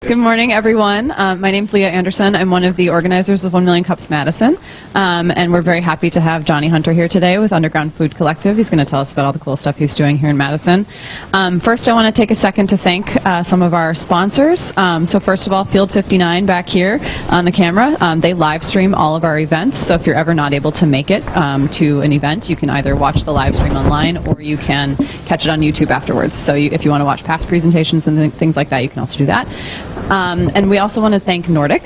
Good morning, everyone. My name's Leah Anderson. I'm one of the organizers of 1 Million Cups Madison, and we're very happy to have Johnny Hunter here today with Underground Food Collective. He's going to tell us about all the cool stuff he's doing here in Madison. First, I want to take a second to thank some of our sponsors. So first of all, Field 59 back here on the camera. They live stream all of our events, so if you're ever not able to make it to an event, you can either watch the live stream online or you can catch it on YouTube afterwards. So if you want to watch past presentations and things like that, you can also do that. And we also want to thank Nordic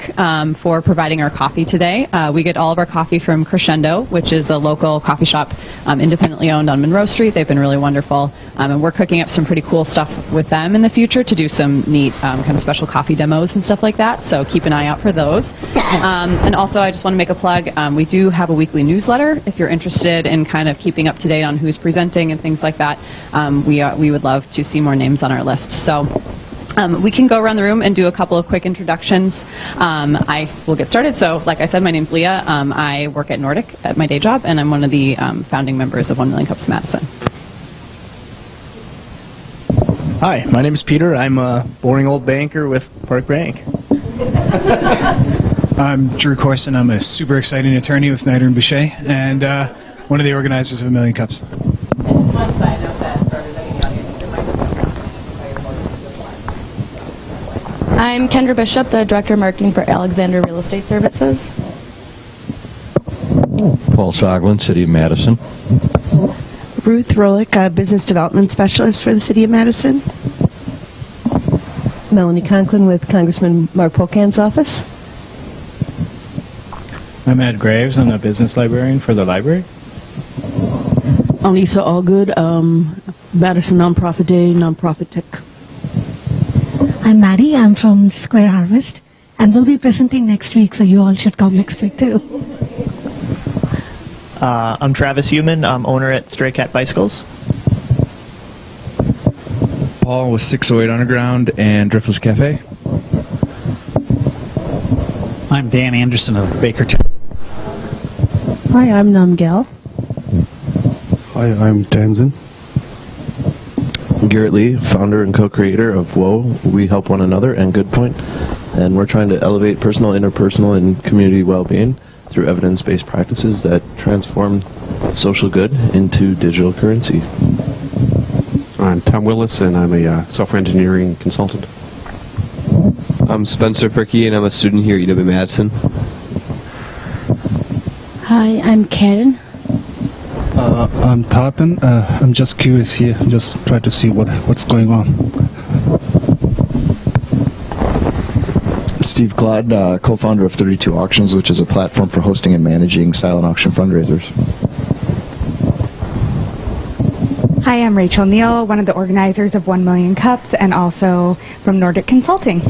for providing our coffee today. We get all of our coffee from Crescendo, which is a local coffee shop independently owned on Monroe Street. They've been really wonderful. And we're cooking up some pretty cool stuff with them in the future to do some neat kind of special coffee demos and stuff like that. So keep an eye out for those. And also, I just want to make a plug. We do have a weekly newsletter. If you're interested in kind of keeping up to date on who's presenting and things like that, we would love to see more names on our list. So we can go around the room and do a couple of quick introductions. I will get started. So, like I said, my name's Leah. I work at Nordic at my day job, and I'm one of the founding members of 1 Million Cups Madison. Hi, my name is Peter. I'm a boring old banker with Park Bank. I'm Drew Corson. I'm a super exciting attorney with Snyder & Boucher, and one of the organizers of 1 Million Cups. One side note that for everybody in the audience, there might be some I'm Kendra Bishop, the Director of Marketing for Alexander Real Estate Services. Paul Soglin, City of Madison. Ruth Rolick, Business Development Specialist for the City of Madison. Melanie Conklin with Congressman Mark Pocan's office. I'm Ed Graves. I'm a business librarian for the library. Lisa Allgood, Madison Nonprofit Day, Nonprofit Tech. I'm Maddie. I'm from Square Harvest, and we'll be presenting next week, so you all should come next week too. I'm Travis Human. I'm owner at Stray Cat Bicycles. Paul with 608 Underground and Driftless Cafe. I'm Dan Anderson of Bakertown. Hi, I'm Namgyal. Hi, I'm Tanzan. Garrett Lee, founder and co-creator of WOA, We Help One Another, and Good Point. And we're trying to elevate personal, interpersonal, and community well-being through evidence-based practices that transform social good into digital currency. I'm Tom Willis, and I'm a software engineering consultant. I'm Spencer Perkey, and I'm a student here at UW-Madison. Hi, I'm Karen. I'm Tartan. I'm just curious here, just try to see what's going on. Steve Claude, co-founder of 32 Auctions, which is a platform for hosting and managing silent auction fundraisers. Hi, I'm Rachel Neal, one of the organizers of 1 Million Cups and also from Nordic Consulting.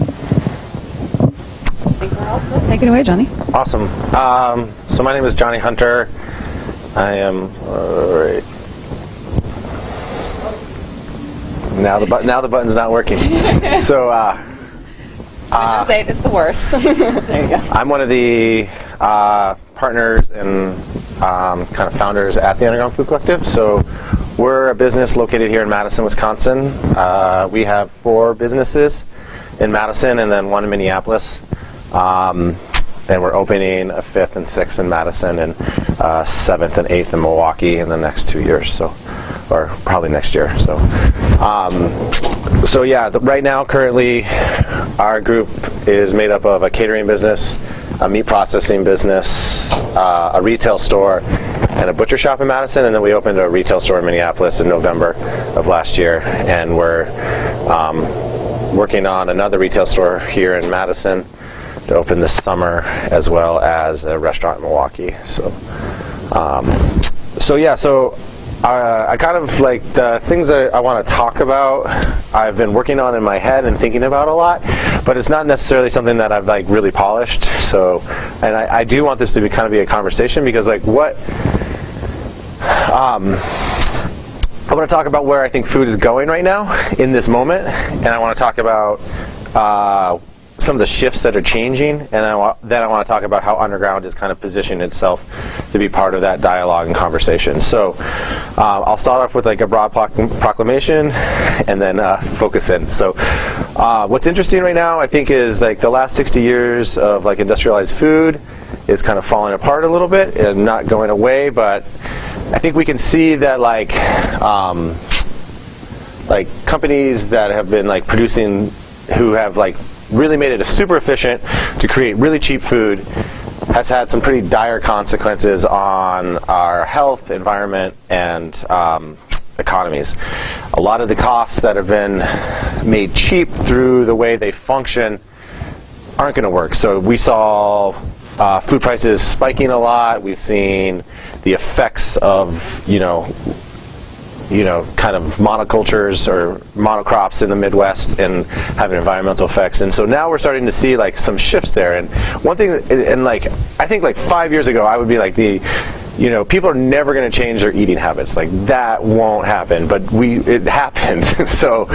Take it away, Johnny. Awesome. So my name is Johnny Hunter. I am right. Now the button's not working. So Windows 8 is the worst. There you go. I'm one of the partners and kind of founders at the Underground Food Collective. So we're a business located here in Madison, Wisconsin. We have 4 businesses in Madison and then 1 in Minneapolis. And we're opening a 5th and 6th in Madison and 7th and 8th in Milwaukee in the next 2 years, so, or probably next year. So, yeah, right now, currently, our group is made up of a catering business, a meat processing business, a retail store, and a butcher shop in Madison. And then we opened a retail store in Minneapolis in November of last year, and we're working on another retail store here in Madison to open this summer, as well as a restaurant in Milwaukee. So, I kind of like the things that I want to talk about. I've been working on in my head and thinking about a lot, but it's not necessarily something that I've like really polished. So, and I do want this to be kind of be a conversation because like what. I want to talk about where I think food is going right now in this moment, and I want to talk about some of the shifts that are changing, and then I want to talk about how Underground is kind of positioning itself to be part of that dialogue and conversation. So I'll start off with like a broad proclamation and then focus in. So What's interesting right now, I think, is like the last 60 years of like industrialized food is kind of falling apart a little bit and not going away, but I think we can see that like companies that have been like producing, who have like really made it super efficient to create really cheap food, has had some pretty dire consequences on our health, environment, and economies. A lot of the costs that have been made cheap through the way they function aren't going to work. So we saw food prices spiking a lot. We've seen the effects of, kind of monocultures or monocrops in the Midwest and having environmental effects. And so now we're starting to see like some shifts there. And one thing, and like I think like 5 years ago, I would be like people are never going to change their eating habits. Like that won't happen, but it happened. So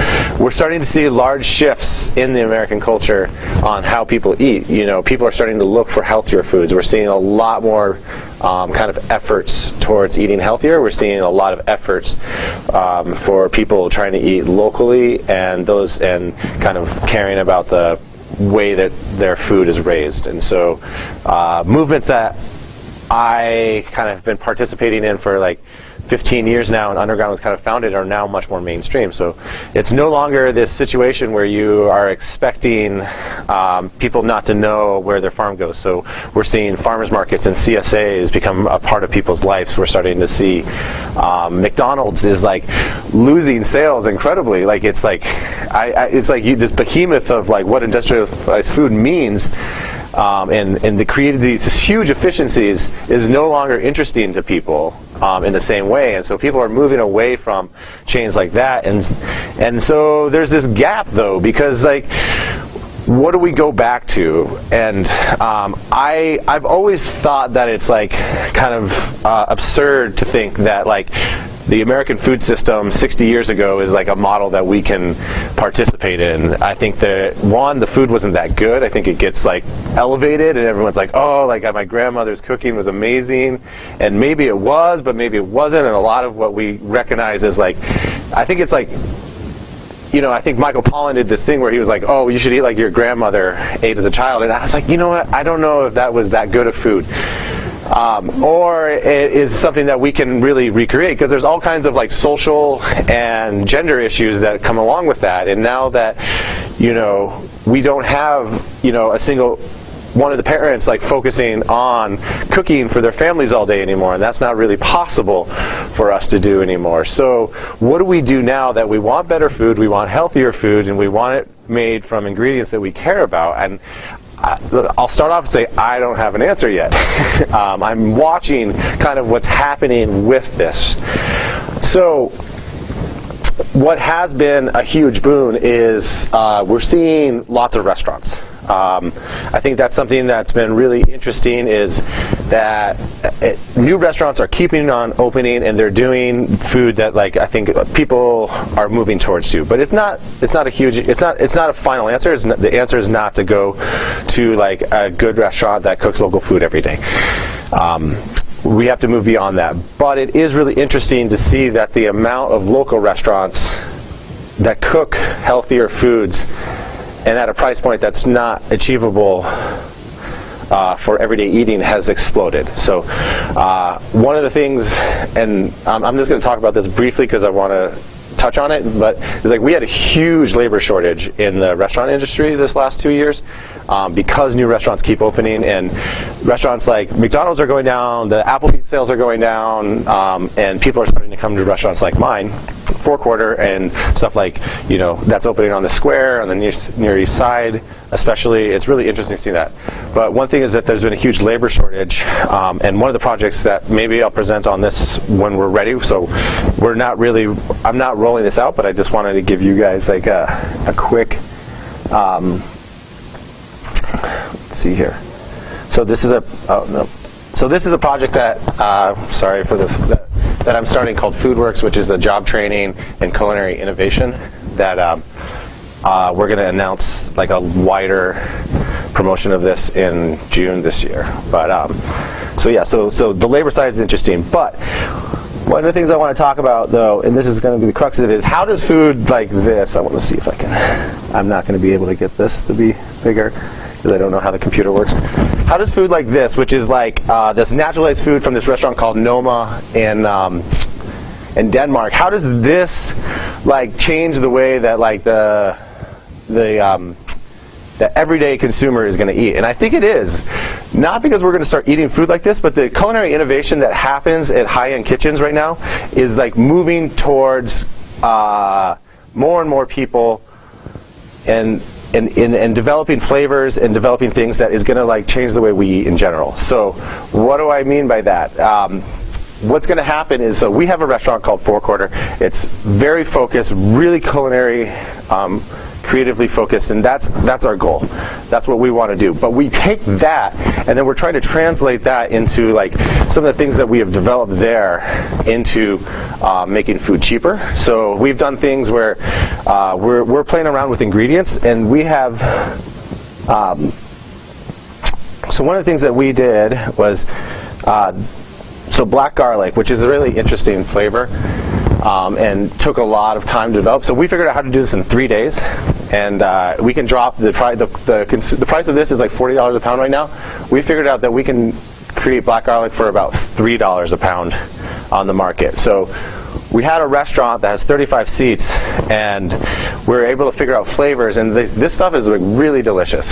we're starting to see large shifts in the American culture on how people eat. People are starting to look for healthier foods. We're seeing a lot more kind of efforts towards eating healthier. We're seeing a lot of efforts for people trying to eat locally and kind of caring about the way that their food is raised. And so movements that I kind of have been participating in for like 15 years now, and Underground was kind of founded, are now much more mainstream. So it's no longer this situation where you are expecting people not to know where their farm goes. So we're seeing farmers markets and CSAs become a part of people's lives. We're starting to see McDonald's is like losing sales incredibly. Like it's like this behemoth of like what industrialized food means. And the created these huge efficiencies is no longer interesting to people in the same way, and so people are moving away from chains like that, and so there's this gap though, because like what do we go back to? And I've always thought that it's like kind of absurd to think that like the American food system 60 years ago is like a model that we can participate in. I think that, one, the food wasn't that good. I think it gets like elevated and everyone's like, oh, like my grandmother's cooking was amazing. And maybe it was, but maybe it wasn't. And a lot of what we recognize is like, I think it's like, I think Michael Pollan did this thing where he was like, oh, you should eat like your grandmother ate as a child. And I was like, you know what? I don't know if that was that good of food. Or it is something that we can really recreate, because there's all kinds of like social and gender issues that come along with that. And now that, we don't have, a single one of the parents like focusing on cooking for their families all day anymore, and that's not really possible for us to do anymore. So what do we do now that we want better food, we want healthier food, and we want it made from ingredients that we care about? And I'll start off and say I don't have an answer yet. I'm watching kind of what's happening with this. So what has been a huge boon is we're seeing lots of restaurants. I think that's something that's been really interesting, is that new restaurants are keeping on opening, and they're doing food that like I think people are moving towards too. But it's not a final answer. The answer is not to go to like a good restaurant that cooks local food every day. We have to move beyond that. But it is really interesting to see that the amount of local restaurants that cook healthier foods and at a price point that's not achievable for everyday eating has exploded. So one of the things, and I'm just going to talk about this briefly because I want to touch on it, but it's like we had a huge labor shortage in the restaurant industry this last 2 years because new restaurants keep opening, and restaurants like McDonald's are going down, the Applebee's sales are going down, and people are starting to come to restaurants like mine, Forequarter, and stuff like, that's opening on the square, on the near east side especially. It's really interesting to see that. But one thing is that there's been a huge labor shortage, and one of the projects that maybe I'll present on this when we're ready, so I'm not rolling this out, but I just wanted to give you guys like a quick, let's see here. So this is a project that, sorry for this, that I'm starting called FoodWorks, which is a job training and culinary innovation that we're going to announce like a wider promotion of this in June this year. But so the labor side is interesting. But One of the things I want to talk about, though, and this is going to be the crux of it, is how does food like this, I want to see if I can, I'm not going to be able to get this to be bigger because I don't know how the computer works. How does food like this, which is like this naturalized food from this restaurant called Noma in Denmark, how does this like change the way that like the everyday consumer is going to eat? And I think it is. Not because we're going to start eating food like this, but the culinary innovation that happens at high-end kitchens right now is like moving towards more and more people and developing flavors and developing things that is going to like change the way we eat in general. So what do I mean by that? What's going to happen is, so we have a restaurant called Four Quarter. It's very focused, really culinary, creatively focused, and that's our goal. That's what we want to do. But we take that, and then we're trying to translate that into like some of the things that we have developed there into making food cheaper. So we've done things where we're playing around with ingredients, and we have. So one of the things that we did was. So black garlic, which is a really interesting flavor, and took a lot of time to develop. So we figured out how to do this in 3 days, and we can drop the price. The price of this is like $40 a pound right now. We figured out that we can create black garlic for about $3 a pound on the market. So we had a restaurant that has 35 seats, and we were able to figure out flavors, and this stuff is like really delicious.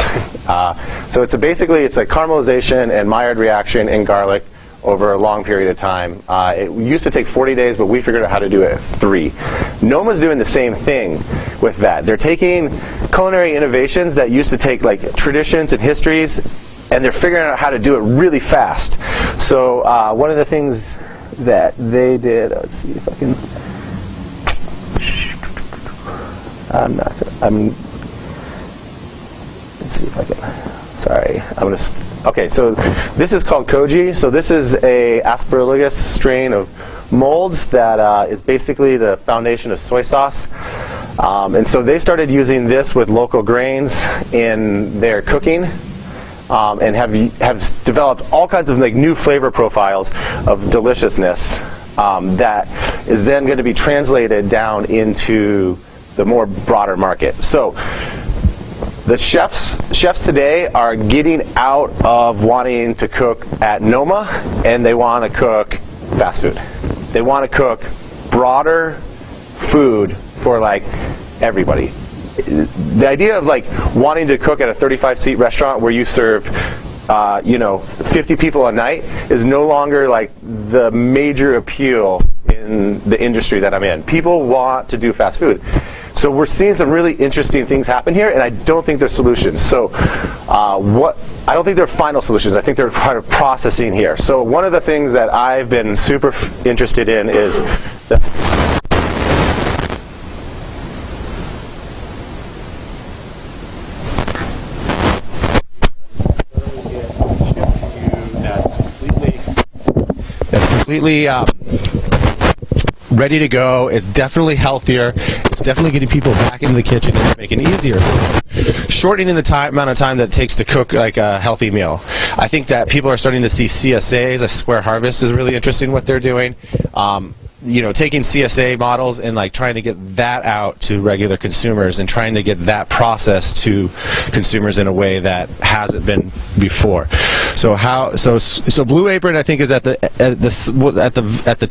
So it's basically a caramelization and Maillard reaction in garlic over a long period of time. It used to take 40 days, but we figured out how to do it in 3. Noma's doing the same thing with that. They're taking culinary innovations that used to take like traditions and histories, and they're figuring out how to do it really fast. So one of the things that they did, let's see if I can, let's see if I can, sorry, okay, so this is called koji. So this is a Aspergillus strain of molds that is basically the foundation of soy sauce. And so they started using this with local grains in their cooking, and have developed all kinds of like new flavor profiles of deliciousness that is then going to be translated down into the more broader market. So the chefs today are getting out of wanting to cook at Noma, and they want to cook fast food. They want to cook broader food for like everybody. The idea of like wanting to cook at a 35-seat restaurant where you serve 50 people a night is no longer like the major appeal in the industry that I'm in. People want to do fast food. So we're seeing some really interesting things happen here, and I don't think they're solutions. So I don't think they're final solutions. I think they're kind of processing here. So one of the things that I've been super interested in is completely ready to go. It's definitely healthier. It's definitely getting people back into the kitchen and making it easier, shortening the amount of time that it takes to cook like a healthy meal. I think that people are starting to see CSAs. A Square Harvest is really interesting what they're doing. Taking CSA models and like trying to get that out to regular consumers and trying to get that process to consumers in a way that hasn't been before. So Blue Apron I think is at the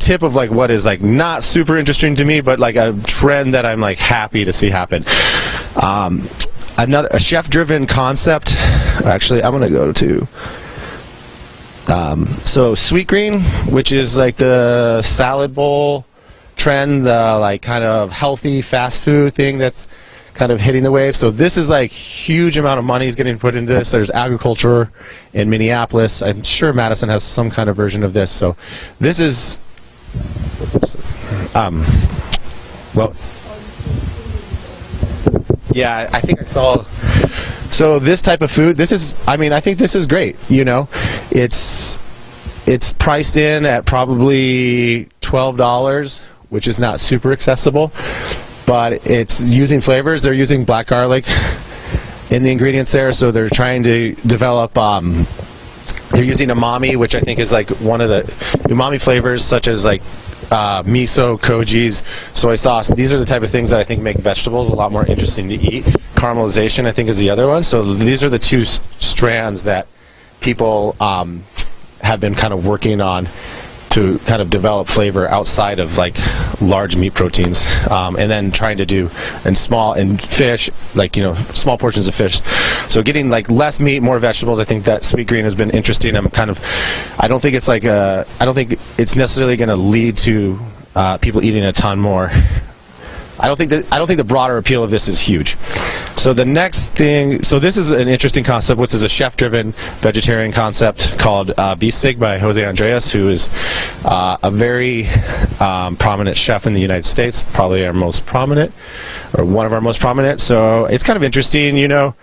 tip of like what is like not super interesting to me, but like a trend that I'm like happy to see happen. A chef-driven concept. Actually, I'm gonna go to. So Sweet Green, which is like the salad bowl trend, the like kind of healthy fast food thing that's kind of hitting the wave. So this is like huge amount of money is getting put into this. There's agriculture in Minneapolis. I'm sure Madison has some kind of version of this. So this is, yeah, I think I saw. So this type of food, I think this is great. It's priced in at probably $12, which is not super accessible, but it's using flavors. They're using black garlic in the ingredients there, so they're trying to develop. They're using umami, which I think is like one of the umami flavors, such as like miso, kojis, soy sauce. These are the type of things that I think make vegetables a lot more interesting to eat. Caramelization, I think, is the other one. So these are the two strands that people have been kind of working on to kind of develop flavor outside of like large meat proteins, and then trying to do in fish, like, you know, small portions of fish. So getting like less meat, more vegetables. I think that Sweet Green has been interesting. I don't think it's necessarily going to lead to people eating a ton more. I don't think the broader appeal of this is huge. So the next thing, so this is an interesting concept, which is a chef-driven vegetarian concept called Beefsteak by Jose Andres, who is a very prominent chef in the United States, probably our most prominent, or one of our most prominent. So it's kind of interesting, you know.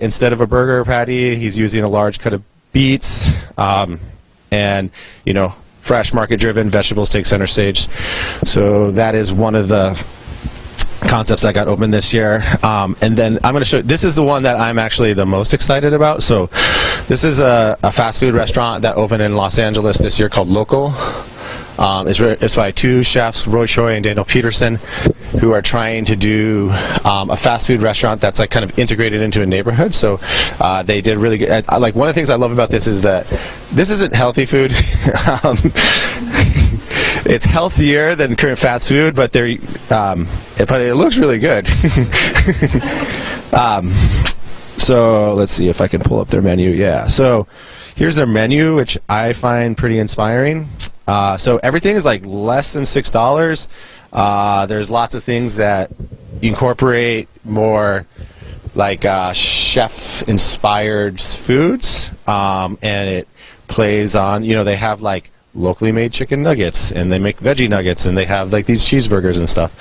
Instead of a burger patty, he's using a large cut of beets, and, you know, fresh, market-driven vegetables take center stage. So that is one of the concepts that got opened this year. And then I'm going to show, this is the one that I'm actually the most excited about. So this is a fast food restaurant that opened in Los Angeles this year called Local. It's by two chefs, Roy Choi and Daniel Peterson, who are trying to do a fast food restaurant that's like kind of integrated into a neighborhood. So they did really good. Like, one of the things I love about this is that this isn't healthy food. It's healthier than current fast food, but but it looks really good. So let's see if I can pull up their menu. Yeah. So here's their menu, which I find pretty inspiring. So everything is like less than $6. There's lots of things that incorporate more like chef-inspired foods, and it plays on, you know, they have like locally made chicken nuggets, and they make veggie nuggets, and they have like these cheeseburgers and stuff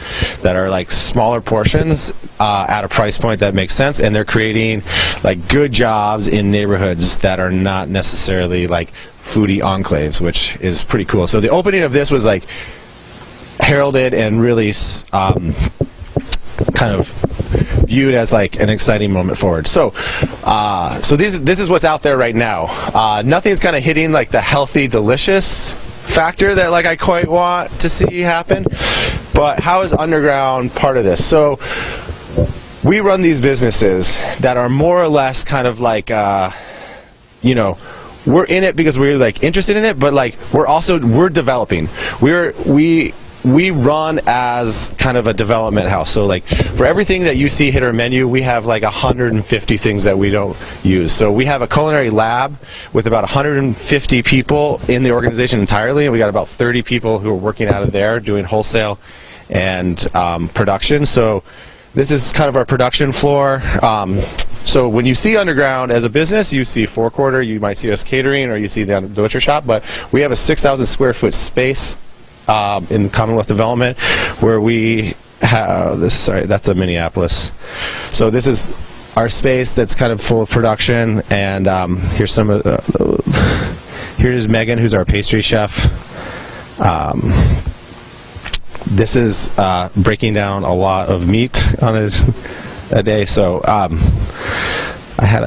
that are like smaller portions at a price point that makes sense, and they're creating like good jobs in neighborhoods that are not necessarily like foodie enclaves, which is pretty cool. So the opening of this was like heralded and really kind of viewed as like an exciting moment forward. So this is what's out there right now. Nothing's kind of hitting like the healthy, delicious factor that like I quite want to see happen. But how is underground part of this? So we run these businesses that are more or less kind of like, you know, we're in it because we're like interested in it, but like we're developing. We run as kind of a development house. So like for everything that you see hit our menu, we have like 150 things that we don't use. So we have a culinary lab with about 150 people in the organization entirely, and we got about 30 people who are working out of there doing wholesale and production. So this is kind of our production floor. So when you see underground as a business, you see forequarter, you might see us catering, or you see the butcher shop, but we have a 6,000 square foot space in Commonwealth Development where we have this. Sorry, that's a Minneapolis. So this is our space that's kind of full of production, and here's some of here's Megan, who's our pastry chef. This is breaking down a lot of meat on a day. So I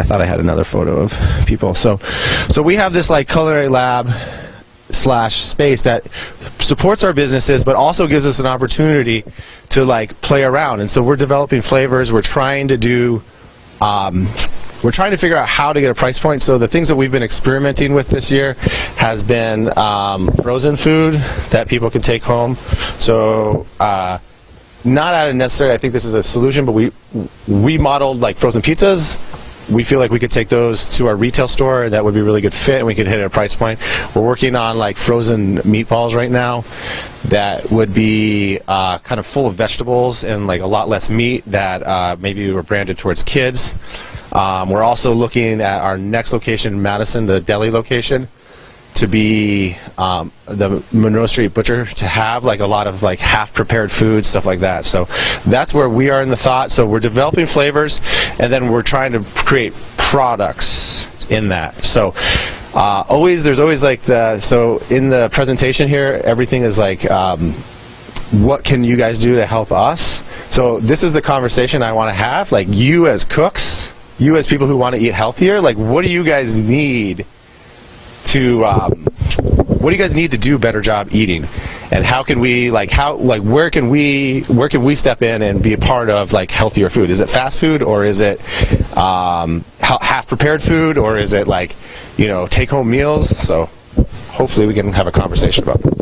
thought I had another photo of people. So we have this like culinary lab / space that supports our businesses, but also gives us an opportunity to like play around. And so we're developing flavors. We're trying to do. We're trying to figure out how to get a price point. So the things that we've been experimenting with this year has been frozen food that people can take home. So not out of necessarily, I think this is a solution, but we modeled like frozen pizzas. We feel like we could take those to our retail store, and that would be a really good fit, and we could hit at a price point. We're working on like frozen meatballs right now that would be kind of full of vegetables and like a lot less meat, that maybe were branded towards kids. We're also looking at our next location in Madison, the deli location, to be the Monroe Street Butcher, to have like a lot of like half-prepared foods, stuff like that. So that's where we are in the thought. So we're developing flavors, and then we're trying to create products in that. So there's always like so in the presentation here, everything is like, what can you guys do to help us? So this is the conversation I want to have. Like, you as cooks, you as people who want to eat healthier, like, what do you guys need to do a better job eating? And how can we where can we step in and be a part of like healthier food? Is it fast food, or is it half prepared food, or is it like, you know, take home meals? So hopefully we can have a conversation about this.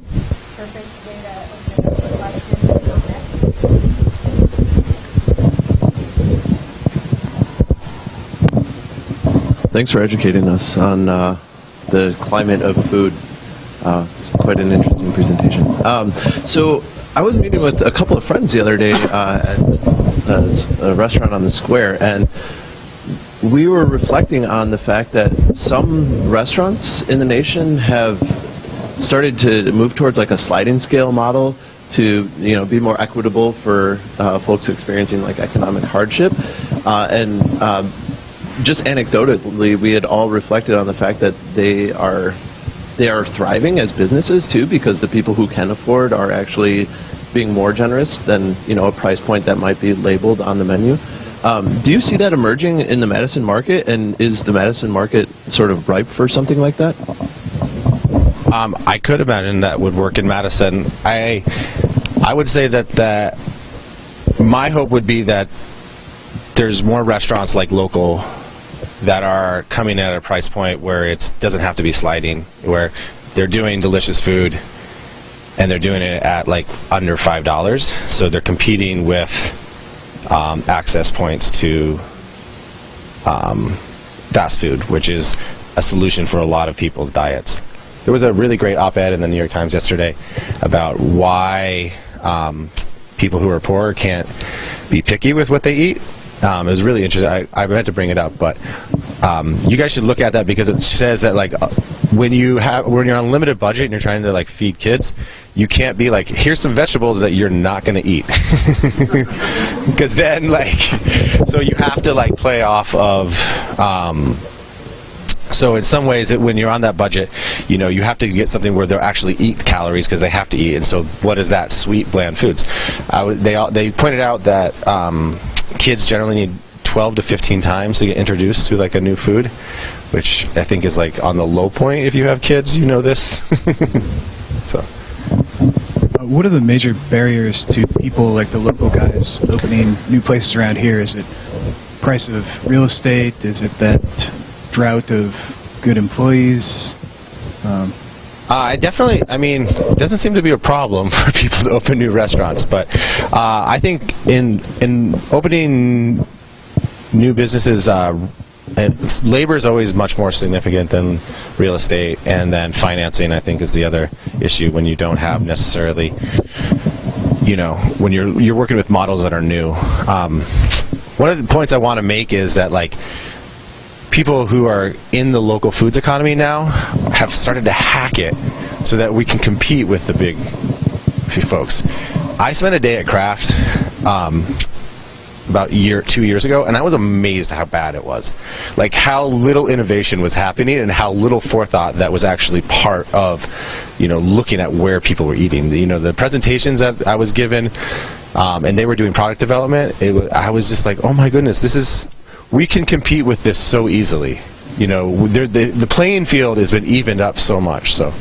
Thanks for educating us on the climate of food. It's quite an interesting presentation. So I was meeting with a couple of friends the other day at a restaurant on the square, and we were reflecting on the fact that some restaurants in the nation have started to move towards like a sliding scale model to, you know, be more equitable for folks experiencing like economic hardship, just anecdotally, we had all reflected on the fact that they are thriving as businesses too, because the people who can afford are actually being more generous than, you know, a price point that might be labeled on the menu. Do you see that emerging in the Madison market, and is the Madison market sort of ripe for something like that? I could imagine that would work in Madison. I would say that my hope would be that there's more restaurants like local that are coming at a price point where it doesn't have to be sliding, where they're doing delicious food and they're doing it at like under $5, so they're competing with access points to fast food, which is a solution for a lot of people's diets. There was a really great op-ed in the New York Times yesterday about why people who are poor can't be picky with what they eat. It was really interesting. I meant to bring it up, but you guys should look at that, because it says that like when you're on a limited budget and you're trying to like feed kids, you can't be like, here's some vegetables that you're not going to eat, because then like, so you have to like play off of. So in some ways, when you're on that budget, you know, you have to get something where they'll actually eat calories, because they have to eat. And so what is that? Sweet, bland foods. They pointed out that kids generally need 12 to 15 times to get introduced to like a new food, which I think is like on the low point. If you have kids, you know this. So. What are the major barriers to people like the local guys opening new places around here? Is it price of real estate? Is it that drought of good employees? I mean, it doesn't seem to be a problem for people to open new restaurants, but I think in opening new businesses, labor is always much more significant than real estate, and then financing, I think, is the other issue when you don't have necessarily, you know, when you're working with models that are new. One of the points I want to make is that like, people who are in the local foods economy now have started to hack it so that we can compete with the big folks. I spent a day at Kraft about 2 years ago, and I was amazed how bad it was. Like how little innovation was happening and how little forethought that was actually part of, you know, looking at where people were eating. You know, the presentations that I was given, and they were doing product development, I was just like, oh my goodness, we can compete with this so easily. You know, the playing field has been evened up so much. So.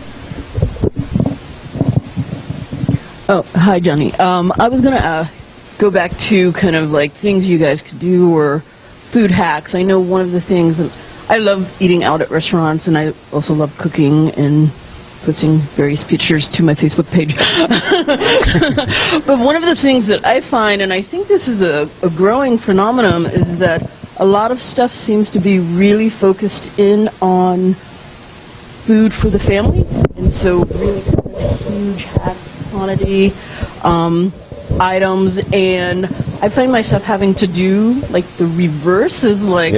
Oh, hi, Johnny. I was going to go back to kind of like things you guys could do or food hacks. I know one of the things that I love eating out at restaurants, and I also love cooking and posting various pictures to my Facebook page. But one of the things that I find, and I think this is a growing phenomenon, is that a lot of stuff seems to be really focused in on food for the family, and so really kind of huge quantity items, and I find myself having to do like the reverse, is like,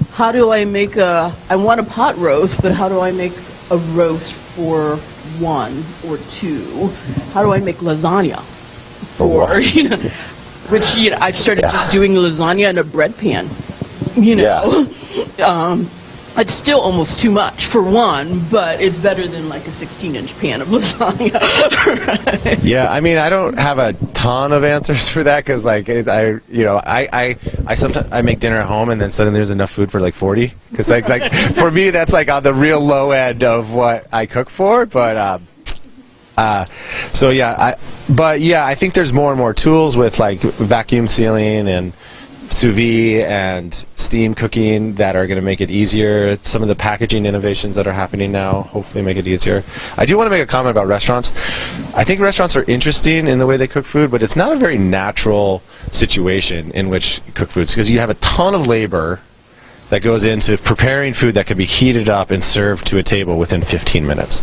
how do I make I want a pot roast, but how do I make a roast for 1 or 2? How do I make lasagna for, you know, which, you know, I've started just doing lasagna in a bread pan. You know, it's still almost too much for one, but it's better than like a 16-inch pan of lasagna. Right? Yeah, I mean, I don't have a ton of answers for that, because like I sometimes I make dinner at home and then suddenly there's enough food for like 40, because like for me that's like on the real low end of what I cook for, but So yeah, I think there's more and more tools with like vacuum sealing and sous vide and steam cooking that are going to make it easier. Some of the packaging innovations that are happening now hopefully make it easier. I do want to make a comment about restaurants. I think restaurants are interesting in the way they cook food, but it's not a very natural situation in which you cook foods, because you have a ton of labor that goes into preparing food that can be heated up and served to a table within 15 minutes.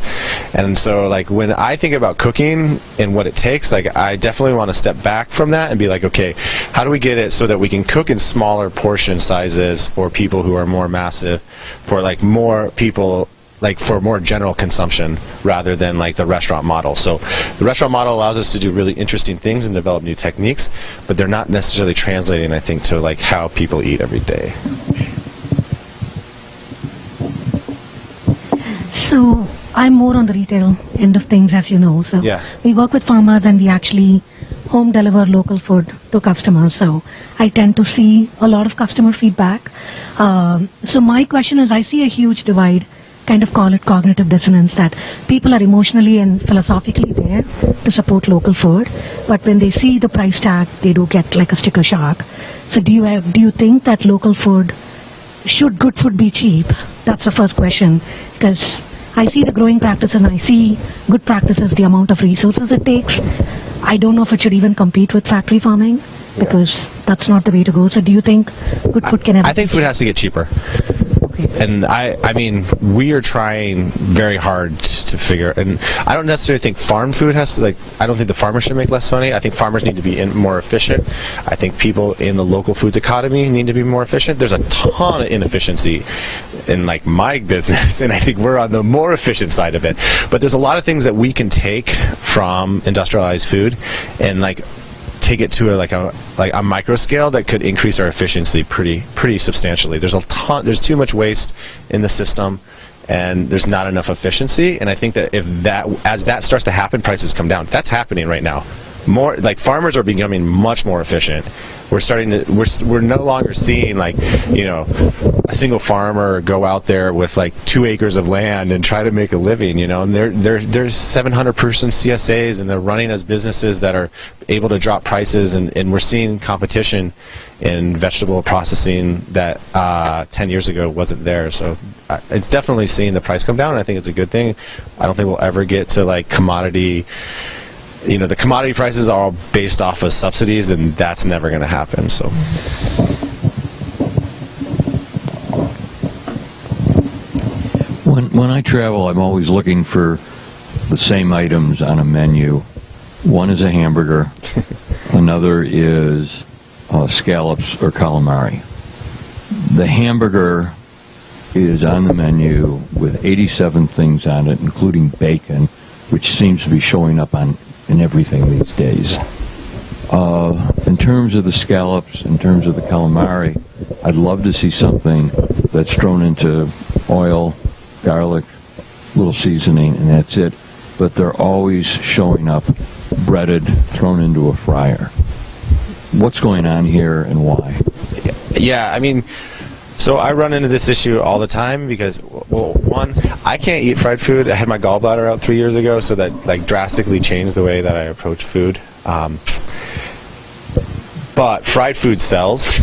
And so like when I think about cooking and what it takes, like I definitely want to step back from that and be like, okay, how do we get it so that we can cook in smaller portion sizes for people who are more massive, for like more people, like for more general consumption rather than like the restaurant model. So the restaurant model allows us to do really interesting things and develop new techniques, but they're not necessarily translating, I think, to like how people eat every day. So I'm more on the retail end of things, as you know. So we work with farmers and we actually home deliver local food to customers. So I tend to see a lot of customer feedback. So my question is, I see a huge divide, kind of call it cognitive dissonance, that people are emotionally and philosophically there to support local food, but when they see the price tag, they do get like a sticker shock. So do you think that local food, should good food be cheap? That's the first question, because I see the growing practice and I see good practices, the amount of resources it takes. I don't know if it should even compete with factory farming, because that's not the way to go. So do you think good food can ever... I think food has to get cheaper. And I mean, we are trying very hard to figure, and I don't necessarily think farm food has to, like, I don't think the farmers should make less money. I think farmers need to be more efficient. I think people in the local foods economy need to be more efficient. There's a ton of inefficiency in like my business, and I think we're on the more efficient side of it. But there's a lot of things that we can take from industrialized food and like take it to a micro scale that could increase our efficiency pretty substantially. There's too much waste in the system, and there's not enough efficiency. And I think that as that starts to happen, prices come down. That's happening right now. More like farmers are becoming much more efficient. We're no longer seeing like, you know, a single farmer go out there with like 2 acres of land and try to make a living, you know. And there's 700-person CSAs, and they're running as businesses that are able to drop prices, and we're seeing competition in vegetable processing that 10 years ago wasn't there. So it's definitely seeing the price come down, and I think it's a good thing. I don't think we'll ever get to like commodity. You know, the commodity prices are all based off of subsidies, and that's never going to happen. So, when I travel, I'm always looking for the same items on a menu. One is a hamburger, another is scallops or calamari. The hamburger is on the menu with 87 things on it, including bacon, which seems to be showing up in everything these days. In terms of the scallops, in terms of the calamari, I'd love to see something that's thrown into oil, garlic, little seasoning, and that's it. But they're always showing up breaded, thrown into a fryer. What's going on here and why? Yeah, I mean, so I run into this issue all the time because, well, one, I can't eat fried food. I had my gallbladder out 3 years ago, so that like drastically changed the way that I approach food. But fried food sells.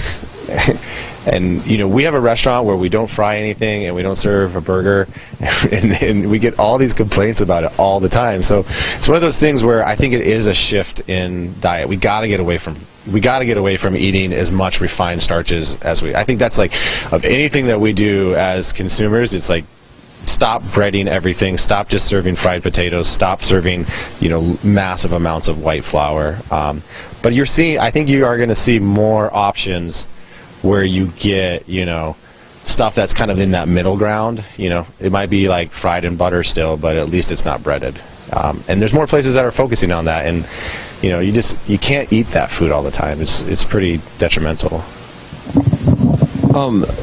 And, you know, we have a restaurant where we don't fry anything and we don't serve a burger, and we get all these complaints about it all the time. So it's one of those things where I think it is a shift in diet. We got to get away from eating as much refined starches as I think that's like, of anything that we do as consumers, it's like, stop breading everything, stop just serving fried potatoes, stop serving, you know, massive amounts of white flour. But I think you are going to see more options where you get, you know, stuff that's kind of in that middle ground. You know, it might be like fried in butter still, but at least it's not breaded. And there's more places that are focusing on that, and you know, you can't eat that food all the time. It's pretty detrimental.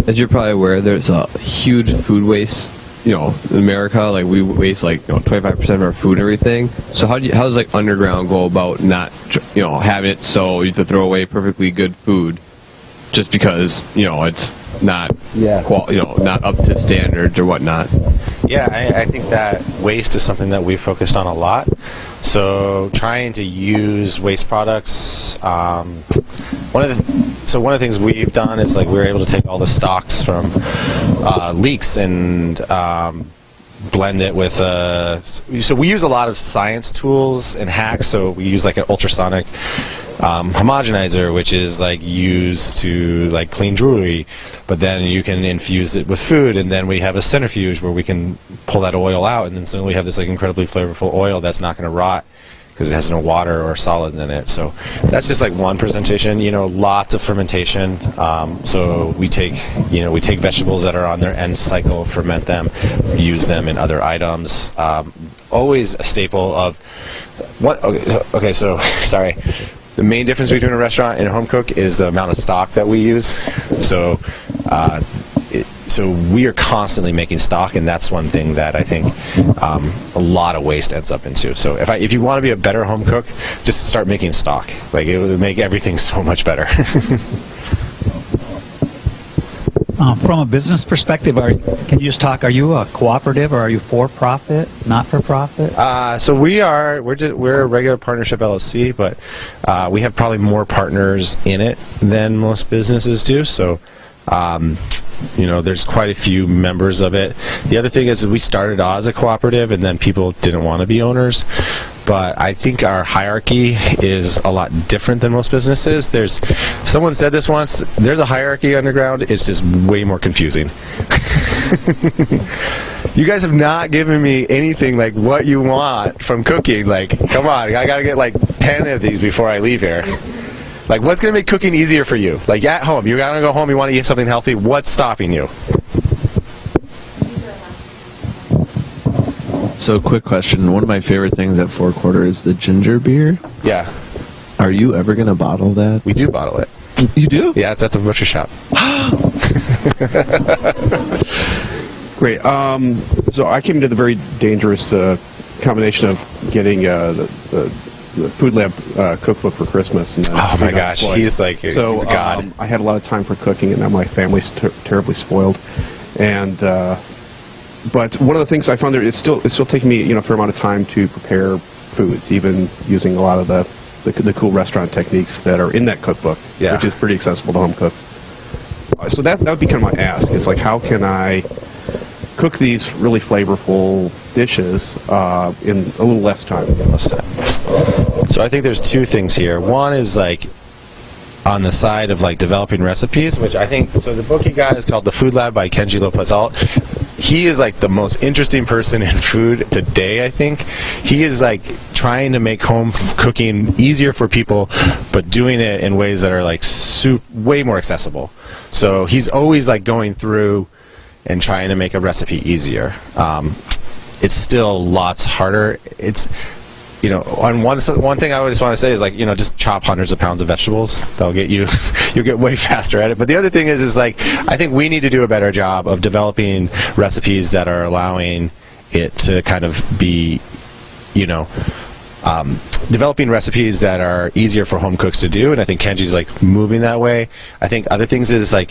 As you're probably aware, there's a huge food waste. You know, in America, like we waste like 25% of our food and everything. So how does like Underground go about not, you know, having it so you have to throw away perfectly good food just because, you know, it's not not up to standards or whatnot? Yeah, I think that waste is something that we've focused on a lot. So trying to use waste products. One of the things we've done is like we're able to take all the stocks from leaks and blend it with so we use a lot of science tools and hacks. So we use like an ultrasonic homogenizer, which is like used to like clean jewelry, but then you can infuse it with food, and then we have a centrifuge where we can pull that oil out, and then suddenly we have this like incredibly flavorful oil that's not going to rot because it has no water or solids in it. So that's just like one presentation. Lots of fermentation. So we take vegetables that are on their end cycle, ferment them, use them in other items. Always a staple of what? Okay, so sorry. The main difference between a restaurant and a home cook is the amount of stock that we use. So we are constantly making stock, and that's one thing that I think a lot of waste ends up into. So if you want to be a better home cook, just start making stock. Like, it would make everything so much better. From a business perspective, can you just talk? Are you a cooperative, or are you for-profit, not-for-profit? So we're a regular partnership LLC, but we have probably more partners in it than most businesses do. So there's quite a few members of it. The other thing is we started as a cooperative, and then people didn't want to be owners. But I think our hierarchy is a lot different than most businesses. Someone said this once, there's a hierarchy underground, it's just way more confusing. You guys have not given me anything like what you want from cooking. Like, come on, I got to get like 10 of these before I leave here. Like, what's going to make cooking easier for you? Like, at home, you're going to go home, you want to eat something healthy, what's stopping you? So, quick question. One of my favorite things at Four Quarter is the ginger beer. Yeah. Are you ever going to bottle that? We do bottle it. You do? Yeah, it's at the butcher shop. Great. So I came into the very dangerous combination of getting the Food Lab cookbook for Christmas. And oh my gosh, he's like he's God. I had a lot of time for cooking, and now my family's terribly spoiled. And but one of the things I found there, it's still taking me a fair amount of time to prepare foods, even using a lot of the cool restaurant techniques that are in that cookbook, which is pretty accessible to home cooks. So that would be kind of my ask. Is like, how can I cook these really flavorful dishes in a little less time? So I think there's two things here. One is like on the side of like developing recipes, which I think, so the book he got is called The Food Lab by Kenji Lopez-Alt. He is like the most interesting person in food today, I think. He is like trying to make home cooking easier for people, but doing it in ways that are like way more accessible. So he's always like going through and trying to make a recipe easier. It's still lots harder. It's, on one thing I just want to say is like, just chop hundreds of pounds of vegetables. That'll get you, you'll get way faster at it. But the other thing is like, I think we need to do a better job of developing recipes that are allowing it to kind of be, developing recipes that are easier for home cooks to do. And I think Kenji's like moving that way. I think other things is like,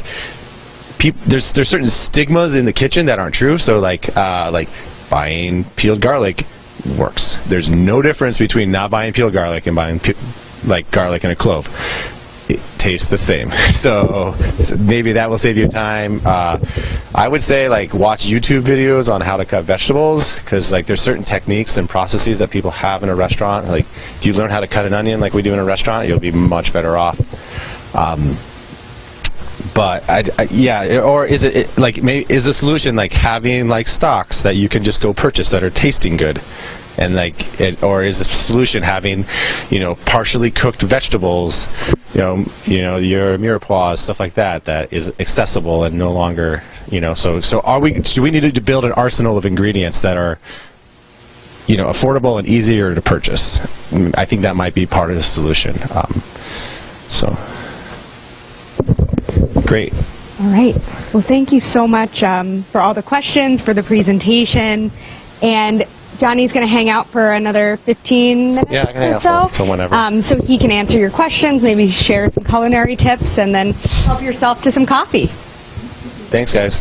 there's certain stigmas in the kitchen that aren't true. So like buying peeled garlic works. There's no difference between not buying peeled garlic and buying like garlic and a clove. It tastes the same. So maybe that will save you time. I would say like watch YouTube videos on how to cut vegetables, because like there's certain techniques and processes that people have in a restaurant. Like if you learn how to cut an onion like we do in a restaurant, you'll be much better off. But or is it like, maybe is the solution like having like stocks that you can just go purchase that are tasting good, and like or is the solution having partially cooked vegetables, your mirepoix, stuff like that is accessible and no longer so do we need to build an arsenal of ingredients that are affordable and easier to purchase? I think that might be part of the solution. Great. All right. Well, thank you so much for all the questions, for the presentation. And Johnny's going to hang out for another 15 minutes I can hang or out for whenever. So he can answer your questions, maybe share some culinary tips, and then help yourself to some coffee. Thanks, guys.